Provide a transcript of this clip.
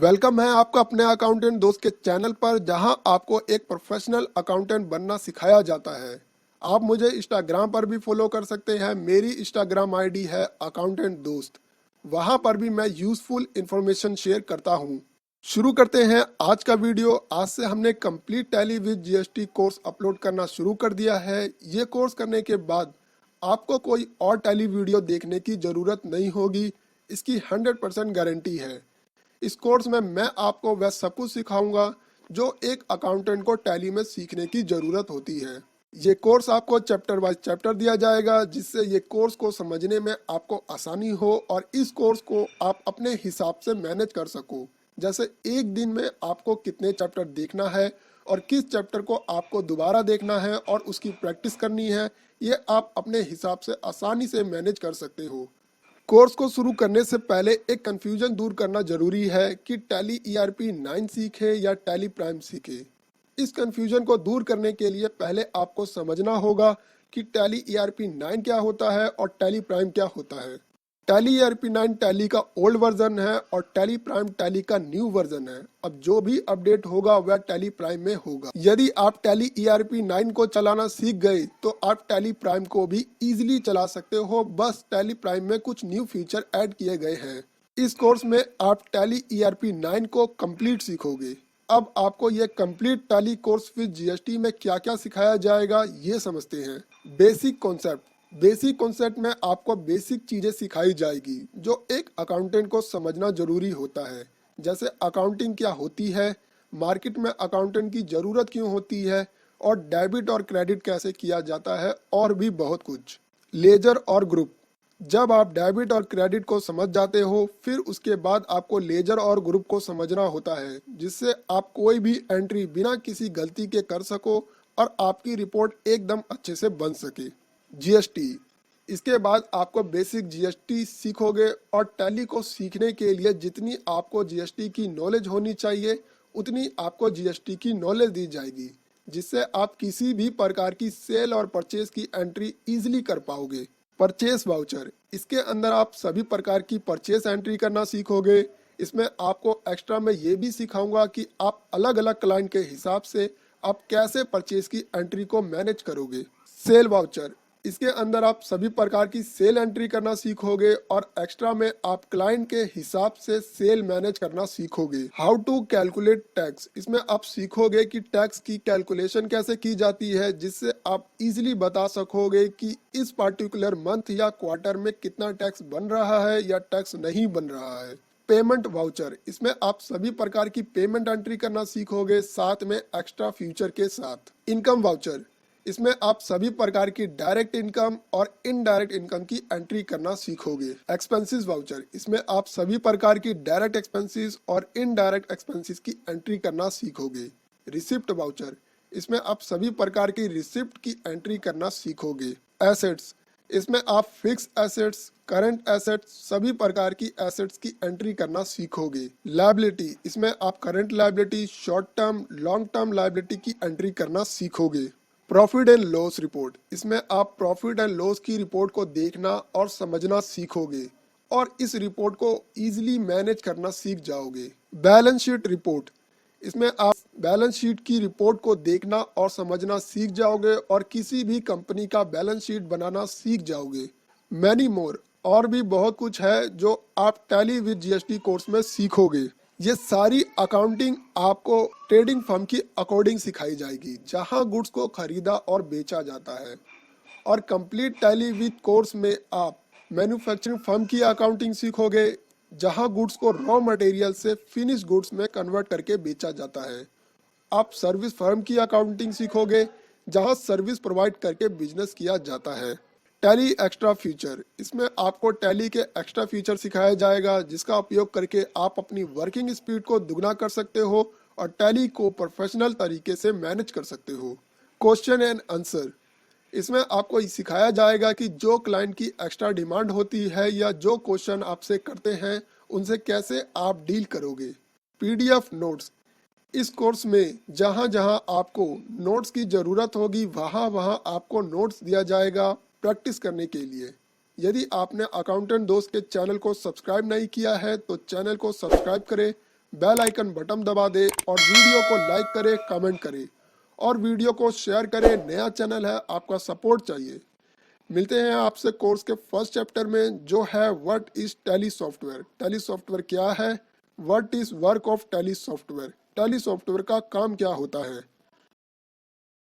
Welcome है आपका अपने अकाउंटेंट दोस्त के चैनल पर, जहां आपको एक प्रोफेशनल अकाउंटेंट बनना सिखाया जाता है। आप मुझे इंस्टाग्राम पर भी फॉलो कर सकते हैं। मेरी इंस्टाग्राम आईडी है अकाउंटेंट दोस्त। वहां पर भी मैं यूजफुल इंफॉर्मेशन शेयर करता हूं। शुरू करते हैं आज का वीडियो। आज से हमने complete tally with GST course upload करना शुरू कर दिया है। ये कोर्स करने के बाद आपको कोई और टैली वीडियो देखने की ज़रूरत नहीं होगी। इसकी 100% गारंटी है। इस कोर्स में मैं आपको वह सब कुछ सिखाऊंगा जो एक अकाउंटेंट को टैली में सीखने की ज़रूरत होती है। ये कोर्स आपको चैप्टर वाइज चैप्टर दिया जाएगा, जिससे ये कोर्स को समझने में आपको आसानी हो और इस कोर्स को आप अपने हिसाब से मैनेज कर सको। जैसे एक दिन में आपको कितने चैप्टर देखना है और किस चैप्टर को आपको दोबारा देखना है और उसकी प्रैक्टिस करनी है, ये आप अपने हिसाब से आसानी से मैनेज कर सकते हो। कोर्स को शुरू करने से पहले एक कंफ्यूजन दूर करना जरूरी है कि टैली ईआरपी 9 सीखे या टैली प्राइम सीखे। इस कंफ्यूजन को दूर करने के लिए पहले आपको समझना होगा कि टैली ईआरपी 9 क्या होता है और टैली प्राइम क्या होता है। टैली ईआरपी 9 टैली का ओल्ड वर्जन है और टैली प्राइम टैली का न्यू वर्जन है। अब जो भी अपडेट होगा वह टैली प्राइम में होगा। यदि आप टैली ईआरपी 9 को चलाना सीख गए तो आप टैली प्राइम को भी इजीली चला सकते हो। बस टैली प्राइम में कुछ न्यू फीचर ऐड किए गए हैं। इस कोर्स में आप टैली ईआरपी 9 को कंप्लीट सीखोगे। अब आपको ये complete tally course with GST में क्या क्या सिखाया जाएगा ये समझते हैं। बेसिक कॉन्सेप्ट में आपको बेसिक चीजें सिखाई जाएगी जो एक अकाउंटेंट को समझना जरूरी होता है। जैसे अकाउंटिंग क्या होती है, मार्केट में अकाउंटेंट की जरूरत क्यों होती है और डेबिट और क्रेडिट कैसे किया जाता है, और भी बहुत कुछ। लेजर और ग्रुप, जब आप डेबिट और क्रेडिट को समझ जाते हो फिर उसके बाद आपको लेजर और ग्रुप को समझना होता है, जिससे आप कोई भी एंट्री बिना किसी गलती के कर सको और आपकी रिपोर्ट एकदम अच्छे से बन सके। जीएसटी, इसके बाद आपको बेसिक जीएसटी सीखोगे और टैली को सीखने के लिए जितनी आपको जीएसटी की नॉलेज होनी चाहिए उतनी आपको जीएसटी की नॉलेज दी जाएगी, जिससे आप किसी भी प्रकार की सेल और परचेज की एंट्री इजीली कर पाओगे। परचेस वाउचर, इसके अंदर आप सभी प्रकार की परचेस एंट्री करना सीखोगे। इसमें आपको एक्स्ट्रा में ये भी सिखाऊंगा कि आप अलग अलग क्लाइंट के हिसाब से आप कैसे परचेज की एंट्री को मैनेज करोगे। सेल वाउचर, इसके अंदर आप सभी प्रकार की सेल एंट्री करना सीखोगे और एक्स्ट्रा में आप क्लाइंट के हिसाब से सेल मैनेज करना सीखोगे। हाउ टू कैलकुलेट टैक्स, इसमें आप सीखोगे कि टैक्स की कैलकुलेशन कैसे की जाती है, जिससे आप इजीली बता सकोगे कि इस पार्टिकुलर मंथ या क्वार्टर में कितना टैक्स बन रहा है या टैक्स नहीं बन रहा है। पेमेंट वाउचर, इसमें आप सभी प्रकार की पेमेंट एंट्री करना सीखोगे, साथ में एक्स्ट्रा फ्यूचर के साथ। इनकम वाउचर, इसमें आप सभी प्रकार की डायरेक्ट इनकम और इनडायरेक्ट इनकम की एंट्री करना सीखोगे। एक्सपेंसेस वाउचर, इसमें आप सभी प्रकार की डायरेक्ट एक्सपेंसेस और इनडायरेक्ट एक्सपेंसेस की एंट्री करना सीखोगे। रिसिप्ट वाउचर, इसमें आप सभी प्रकार की रिसिप्ट की एंट्री करना सीखोगे। एसेट्स, इसमें आप फिक्स एसेट्स, करंट एसेट्स, सभी प्रकार की एसेट्स की एंट्री करना सीखोगे। लायबिलिटी, इसमें आप current liability, short term, long term liability की एंट्री करना सीखोगे। प्रॉफिट एंड लॉस रिपोर्ट, इसमें आप प्रॉफिट एंड लॉस की रिपोर्ट को देखना और समझना सीखोगे और इस रिपोर्ट को इजीली मैनेज करना सीख जाओगे। बैलेंस शीट रिपोर्ट, इसमें आप बैलेंस शीट की रिपोर्ट को देखना और समझना सीख जाओगे और किसी भी कंपनी का बैलेंस शीट बनाना सीख जाओगे। मैनी मोर, और भी बहुत कुछ है जो आप टैली विद जीएसटी कोर्स में सीखोगे। ये सारी अकाउंटिंग आपको ट्रेडिंग फर्म की अकॉर्डिंग सिखाई जाएगी, जहां गुड्स को खरीदा और बेचा जाता है। और कंप्लीट टैली विद कोर्स में आप मैन्युफैक्चरिंग फर्म की अकाउंटिंग सीखोगे, जहां गुड्स को रॉ मटेरियल से फिनिश गुड्स में कन्वर्ट करके बेचा जाता है। आप सर्विस फर्म की अकाउंटिंग सीखोगे, जहां सर्विस प्रोवाइड करके बिजनेस किया जाता है। टैली एक्स्ट्रा फीचर, इसमें आपको टैली के एक्स्ट्रा फीचर सिखाया जाएगा, जिसका उपयोग करके आप अपनी वर्किंग स्पीड को दुगना कर सकते हो और टैली को प्रोफेशनल तरीके से मैनेज कर सकते हो। क्वेश्चन एंड आंसर, इसमें आपको सिखाया जाएगा कि जो क्लाइंट की एक्स्ट्रा डिमांड होती है या जो क्वेश्चन आपसे करते हैं उनसे कैसे आप डील करोगे। पीडीएफ नोट्स, इस कोर्स में जहां जहां आपको नोट्स की ज़रूरत होगी वहां वहां आपको नोट्स दिया जाएगा प्रैक्टिस करने के लिए। यदि आपने अकाउंटेंट दोस्त के चैनल को सब्सक्राइब नहीं किया है तो चैनल को सब्सक्राइब करें, बेल आइकन बटन दबा दे और वीडियो को लाइक करे, कमेंट करे और वीडियो को शेयर करें। नया चैनल है, आपका सपोर्ट चाहिए। मिलते हैं आपसे कोर्स के फर्स्ट चैप्टर में, जो है what is tally software. Tally software क्या है, what is work of tally software, tally software का काम क्या होता है।